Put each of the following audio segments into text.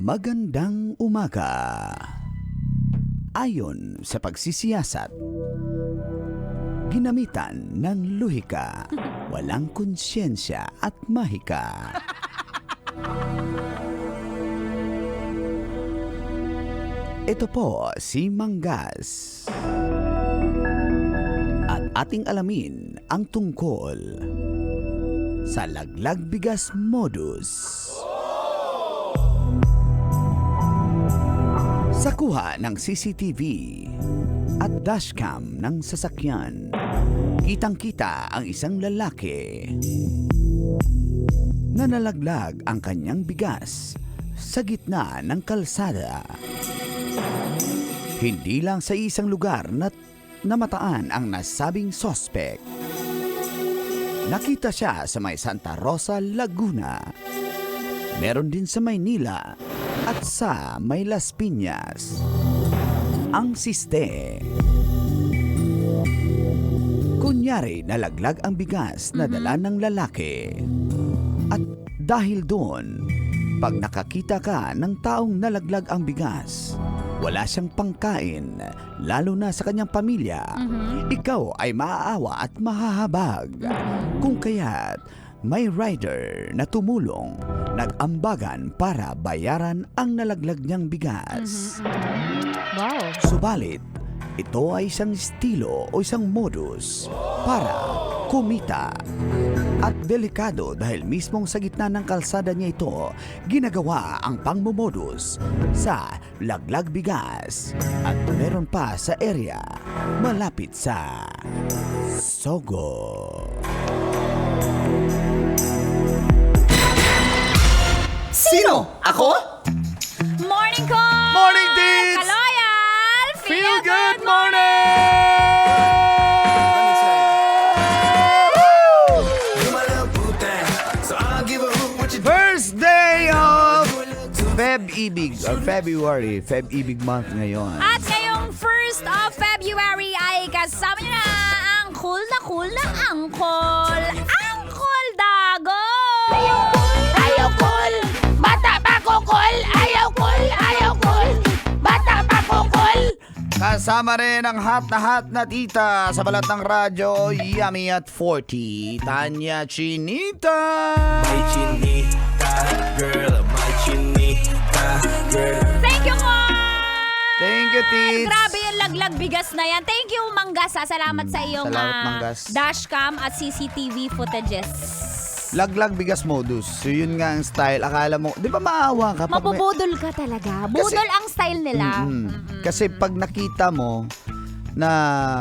Magandang umaga. Ayon sa pagsisiyasat, ginamitan ng luhika, walang konsyensya at mahika. Ito po si Manggas. At ating alamin ang tungkol sa laglag bigas modus. Sa kuha ng CCTV at dashcam ng sasakyan, kitang-kita ang isang lalaki na nalaglag ang kanyang bigas sa gitna ng kalsada. Hindi lang sa isang lugar na namataan ang nasabing sospek. Nakita siya sa may Santa Rosa, Laguna. Meron din sa Maynila at sa may Las Piñas. Ang siste. Kunyari nalaglag ang bigas na dala ng lalaki. At dahil doon, pag nakakita ka ng taong nalaglag ang bigas, wala siyang pangkain, lalo na sa kanyang pamilya, ikaw ay maaawa at mahahabag. Kung kaya't may rider na tumulong, nag-ambagan para bayaran ang nalaglag niyang bigas. Wow. Subalit, ito ay isang estilo o isang modus para kumita. At delikado dahil mismong sa gitna ng kalsada niya ito, ginagawa ang pangmomodus sa laglag bigas. At meron pa sa area malapit sa Sogo. Sino? Ako? Morning ko! Morning, Deeds! Kaloyal! Feel good morning! First day of Feb-Ibig or February. Feb-Ibig month ngayon. At ngayong 1st of February ay kasama niyo na ang cool na angkol. Angkol Dago! Ayaw cool! Bata pa ko cool! Ayaw cool! Ayaw cool! Bata pa ko cool! Kasama rin ang hot na tita sa balat ng radyo, Yummy at 40, Tanya Chinita. My chinita, girl, my chinita, girl. Thank you ko! Thank you, Tits. Grabe yung laglag bigas na yan. Thank you, Manggas. Salamat sa iyong Salamat, Manggas. dashcam at CCTV footages. Laglag bigas modus. So yun nga ang style. Akala mo, di ba maawa ka? pag may- Mabubudol ka talaga. Budol ang style nila. Kasi pag nakita mo na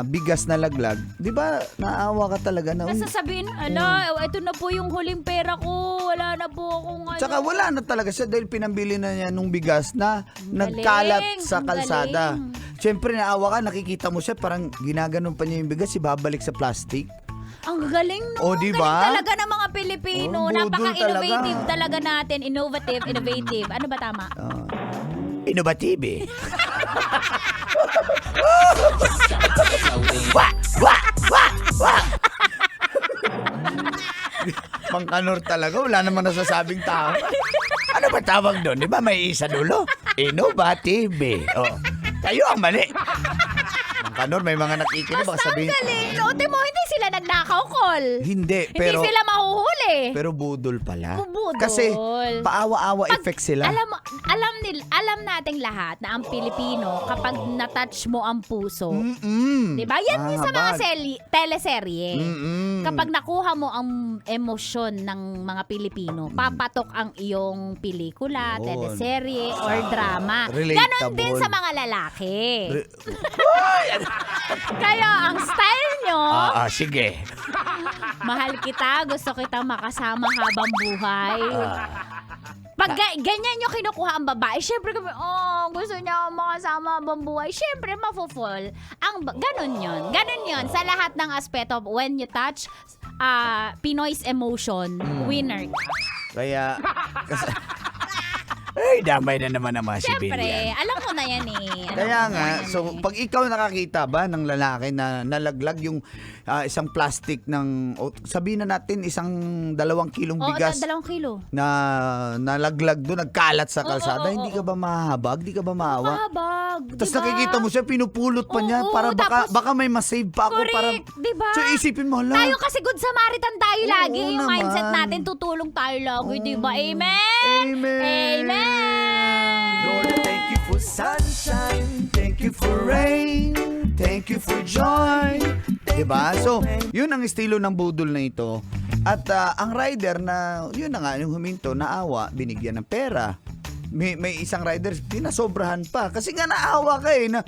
bigas na laglag, di ba naawa ka talaga na, "Uy." Nasasabihin, ito na po yung huling pera ko. Wala na po akong Tsaka wala na talaga siya dahil pinambili na niya nung bigas na Ang nagkalat sa ang kalsada. galing. Siyempre naawa ka, nakikita mo siya parang ginaganon pa niya yung bigas, ibabalik sa plastic. Ang galing, no? O, di ba? Galing talaga ng mga Pilipino. Oh, budol Napaka-innovative talaga. talaga natin. Innovative. Ano ba tama? Innovatibe. Mangkanor talaga, wala namang nasasabing tao. Ano ba tawag doon? Di ba may isa dulo? Innovative. Oh, kayo ang mali. Mangkanor, may mga nakikinig, baka Basta ang sabihin, galing. No, mo, hindi sila nagnakaw, Col. hindi, pero Hindi sila mahuhuli. pero budol pala. Budol. Kasi paawa-awa Pag- effect sila. Alam nating lahat na ang Pilipino, kapag na-touch mo ang puso, Mm-mm. diba? Yan yung sa mga Mahabag. teleserye. Mm-mm. Kapag nakuha mo ang emosyon ng mga Pilipino, papatok ang iyong pelikula, Yun. teleserye, or drama. Relatable. Ganon din sa mga lalaki. Kaya ang style nyo, Sige. mahal kita, gusto kita makasama habang buhay. Pag ganyan yung kinukuha ang babae, syempre kami, gusto niya akong makasama habang buhay. Syempre, mafo-fall. Ganon yun. Sa lahat ng aspeto, when you touch Pinoy's emotion, winner. Kaya, Ay, damay na naman ang mga Siyempre, civilian. alam ko na yan eh. Alam Kaya ko na nga, yan so eh. pag ikaw nakakita ba ng lalaki na nalaglag yung isang plastic ng, sabihin na natin isang 2 kilong Oo, bigas 2 kilo. na nalaglag doon, nagkalat sa kalsada, oo, hindi oo. ka ba mahabag? Hindi ka ba maawa? Mahabag. Tapos diba? nakikita mo siya, pinupulot pa niya Oo, para baka, tapos- baka may masave pa ako. Para, Correct, diba? so isipin mo, hala. Tayo kasi good Samaritan tayo Oo lagi. Yung naman. mindset natin, tutulong tayo lagi, Oo. diba? Amen? Amen. Amen! Lord, thank you for sunshine. Thank you for rain. Thank you for joy. Diba? So, yun ang estilo ng budol na ito. At ang rider na, yun na nga, yung huminto, naawa, binigyan ng pera. May isang rider, pinasobrahan pa. Kasi nga naawa ka eh, na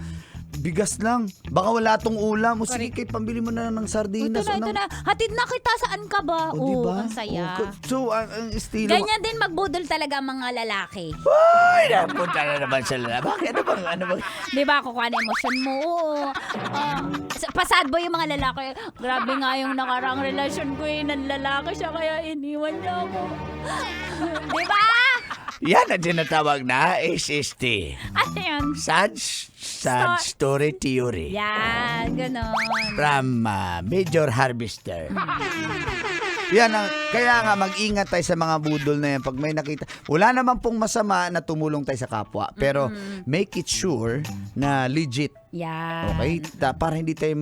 bigas lang. Baka wala tong ulam. O sige, kahit pambili mo na ng sardinas. Ito na. Hatid na kita, saan ka ba? O, diba? Ang saya. So, ang estilo... Ganyan din magbudol talaga ang mga lalaki. Ay, napunta na naman sa lalaki. Bakit? Ano bang? Di ba? Kukuha na emosyon mo. Oo. Pasad boy yung mga lalaki. Grabe nga yung nakarang relasyon ko eh. Nanlalaki siya kaya iniwan niya ako. Di ba? Yan ang tinatawag na SST. Ano yan? Sad Story Theory. Yan, ganon. From Major Harvester. Yan ang, kaya nga mag-ingat tayo sa mga budol na yan. Pag may nakita, wala naman pong masama na tumulong tayo sa kapwa. Pero make it sure na legit. Yan. Okay? Para hindi tayo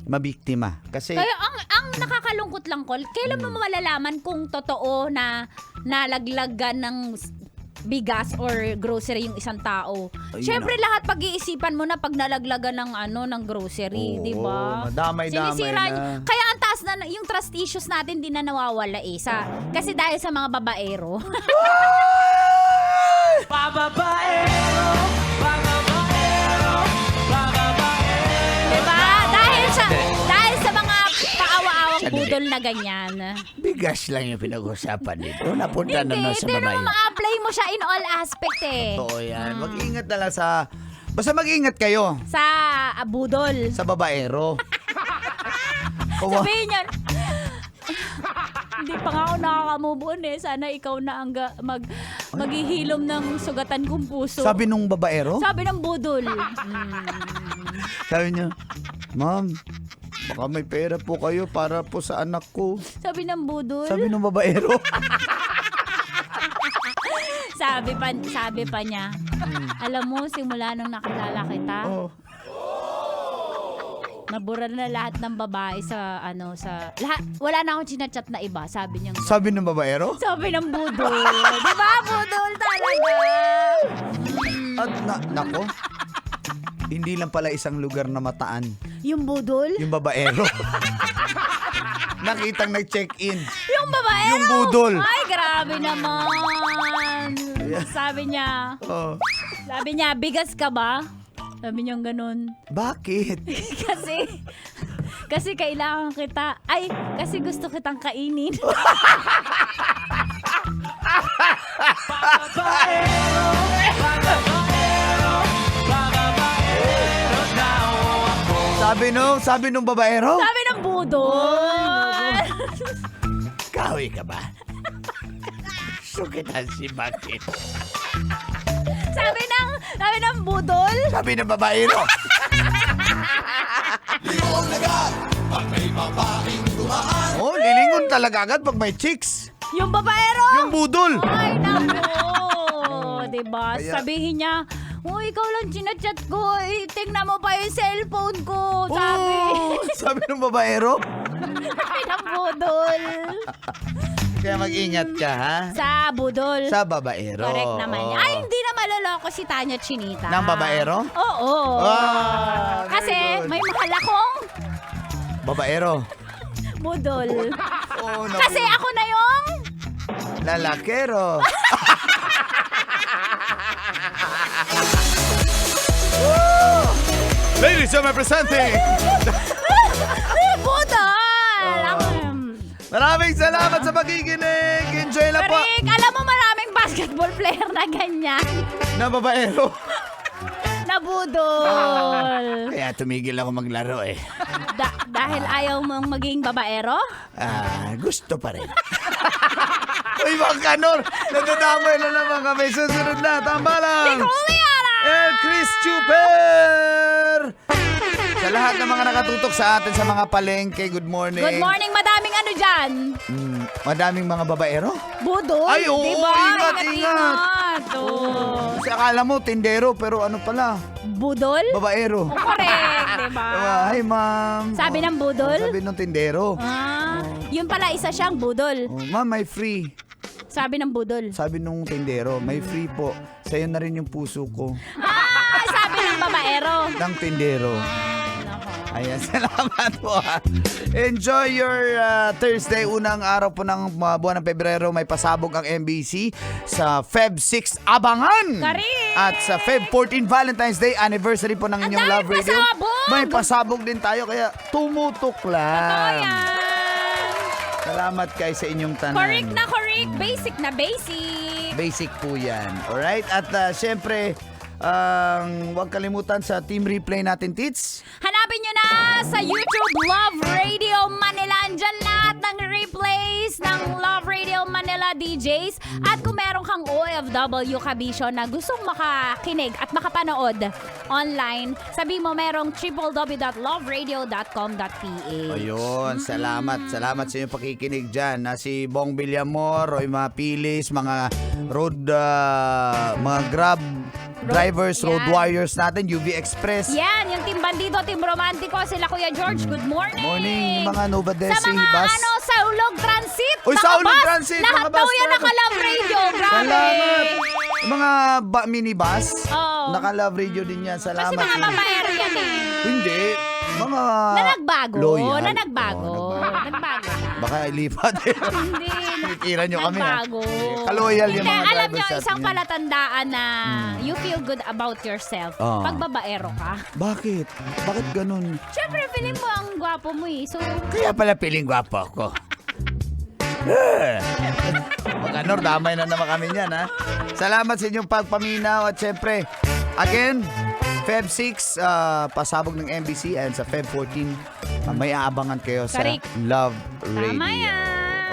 mabiktima. Kasi Kaya ang nakakalungkot lang, Col, kailan mo malalaman kung totoo na nalaglagan ng bigas or grocery yung isang tao. Ayun Siyempre lahat pag-iisipan mo na pag nalaglagan ng ng grocery, Oo, di ba? madamay-damay Sinisira na. Kaya ang taas na yung trust issues natin din na nawawala eh. Kasi dahil sa mga babaero. Diba? Dahil sa mga paawa-awang budol na ganyan. bigas lang yung pinag-usapan dito. Napunta na Hindi, sa pero babae. ma-apply mo siya in all aspect eh. Totoo yan. Mag-ingat na lang sa... Basta mag-ingat kayo Sa budol. sa babaero. Sabihin niyan, hindi pa nga ako nakaka-move on eh. Sana ikaw na ang maghihilom ng sugatan kong puso. Sabi nung babaero? Sabi ng budol. Sabi niya, Ma'am, baka may pera po kayo para po sa anak ko. Sabi ng budol. Sabi nung babaero. Sabi pa niya, alam mo, simula nung nakilala kita, Oh. nabura na lahat ng babae sa lahat, wala na akong chinachat na iba, sabi niya. Sabi ng babaero? Sabi ng budol. Di ba? Budol talaga. At nako, hindi lang pala isang lugar na mataan. Yung budol? Yung babaero. Nakitang nag-check-in. Yung babaero? Yung budol. Ay, grabe naman. Sabi niya, Oh. bigas ka ba? Sabi niya ganun. Bakit? Kasi kailangan kita. Ay, kasi gusto kitang kainin. Sabi nung babaero? Sabi ng budol. Kahoy ka ba? Sukitan si bakit? Sabi ng budol. Sabi ng babaero. Oh, lilingon talaga agad pag may chicks. Yung babaero. Yung budol. Ay, nako. Diba? Kaya- Sabihin niya, ikaw lang chinachat ko. Tingnan mo pa yung cellphone ko. Sabi. Oh, sabi ng babaero. Sabi ng budol. Kaya mag-ingat ka, ha? Sa budol. Sa babaero. Correct naman niya. Ay, hindi na maloloko si Tanya Chinita. Ng babaero? Oo. Ah, very Kasi good. may mahal akong Babaero. budol. Oh, Kasi ako na yung lalakero. Ladies and gentlemen, presenting. budol. Maraming salamat sa pakikinig. Enjoy lang po. Rick, alam mo maraming basketball player na ganyan. Na babaero. Na na budol. Kaya tumigil ako maglaro eh. Dahil ayaw mong maging babaero? Gusto pa rin. Uy, mga kanor, nadadamay na naman kami. Susunod na, tambalang. Juliana! El Chris Chuper! Sa lahat ng mga nakatutok sa atin sa mga palengke, good morning. Good morning, madaming ano dyan? Madaming mga babaero? Budol? Ay, oo, diba? ingat. Oh. Kasi akala mo, tindero, pero ano pala? Budol? Babaero. Correct, diba? Hi, ma'am. Sabi ng budol? Sabi ng tindero. Yun pala, isa siyang budol. Oh, ma'am, may free. Sabi ng budol. Sabi nung tindero, may free po. Sa'yo na rin yung puso ko. Sabi ng babaero. Ng tindero. Ayan, salamat po. Enjoy your Thursday. Unang araw po ng buwan ng Pebrero. May pasabog ang MBC sa Feb 6 Abangan. Correct. At sa Feb 14 Valentine's Day, anniversary po ng inyong daming Love Radio. pasabog! May pasabog din tayo, kaya tumutok lang. Ayan. Salamat kayo sa inyong tanan. Correct na correct. Basic na basic. Basic po yan. Alright? At syempre, huwag kalimutan sa team replay natin, Tits. Hanapin nyo na sa YouTube Love Radio Manila. Andyan lahat ng replays ng Love Radio Manila DJs. At kung meron kang OFW kabisyo na gustong makakinig at makapanood online, sabi mo merong www.loveradio.com.ph. Ayun, salamat. Salamat sa inyong pakikinig dyan. Si Bong Villamor, Roy Mapilis, mga road, mga Grab drivers, Yan. road warriors natin, UV Express. Yan, yung Team Bandido, Team Romantico, sila Kuya George, good morning. Morning, mga Nova Sa Desi mga bus. sa Ulog Transit, Uy, mga sa Ulog bus, Transit, lahat mga daw bus, yan talaga. naka-Love Radio, grabe. Salamat. Mga minibus, Oo. naka-Love Radio din yan. Kasi Salamat. mga babaero yan eh. Hindi. Mga Na nagbago, loyal. na nagbago. Oo, Nagbago. Baka ilipat. Hindi. Kikiran nyo kami. Nagbago. Kaloyal yung Hindi, mga alam drivers nyo, sa isang atin yan. palatandaan na you feel good about yourself Oo. pag babaero ka. Bakit? Bakit ganun? Siyempre, feeling mo ang gwapo mo eh. So, Kaya pala piling gwapo ako. Mag-anor, damay na naman kami niyan, ha? Salamat sa inyong pagpaminaw at syempre, again, Feb 6, pasabog ng MBC and sa Feb 14, may aabangan kayo sa Correct. Love Radio. Tama yan.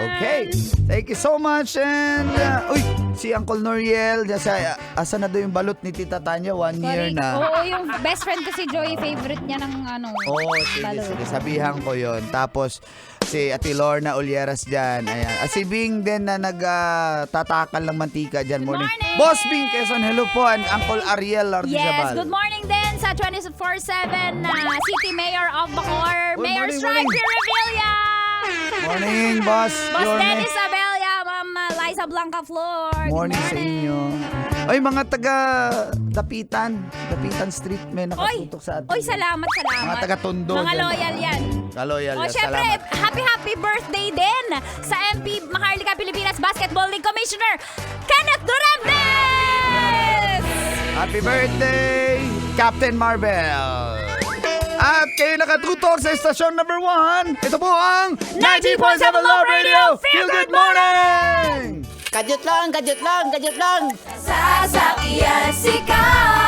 Okay. Thank you so much. And, uy, si Uncle Noriel, asa na daw yung balot ni Tita Tanya? 1 year correct. na. Oo, yung best friend ko si Joey, favorite niya ng ano. Oo, sige, lalo. sige. Sabihan ko yon. Tapos, si Ate Lorna Ulieras dyan. Ayan. At si Bing din na nagtatakal ng mantika dyan. Good morning! Boss Bing Quezon, hello po. And Uncle Ariel Lardizabal. Yes, good morning din sa 24/7 City Mayor of Bacoor, Good Mayor morning, Strike morning. Revilla. Morning, Boss. Boss Yorme. Dennis Abella, Ma'am Liza Blanca Flor. Good Morning sa inyo. Ay, mga taga Dapitan Street, may nakatutok sa atin. Oy, salamat. Mga taga-Tondo Mga dyan. loyal yan. Kaloyal O, yan. syempre, Salamat. happy birthday din sa MP Maharlika Pilipinas Basketball League Commissioner Kenneth Durandez! Happy birthday, Captain Marvel! At kayo nakatutok sa estasyon number 1. Ito po ang 90.7 Love Radio. Feel good morning! Kadyot lang, kadyot lang, kadyot lang. Sasakyan si Ka!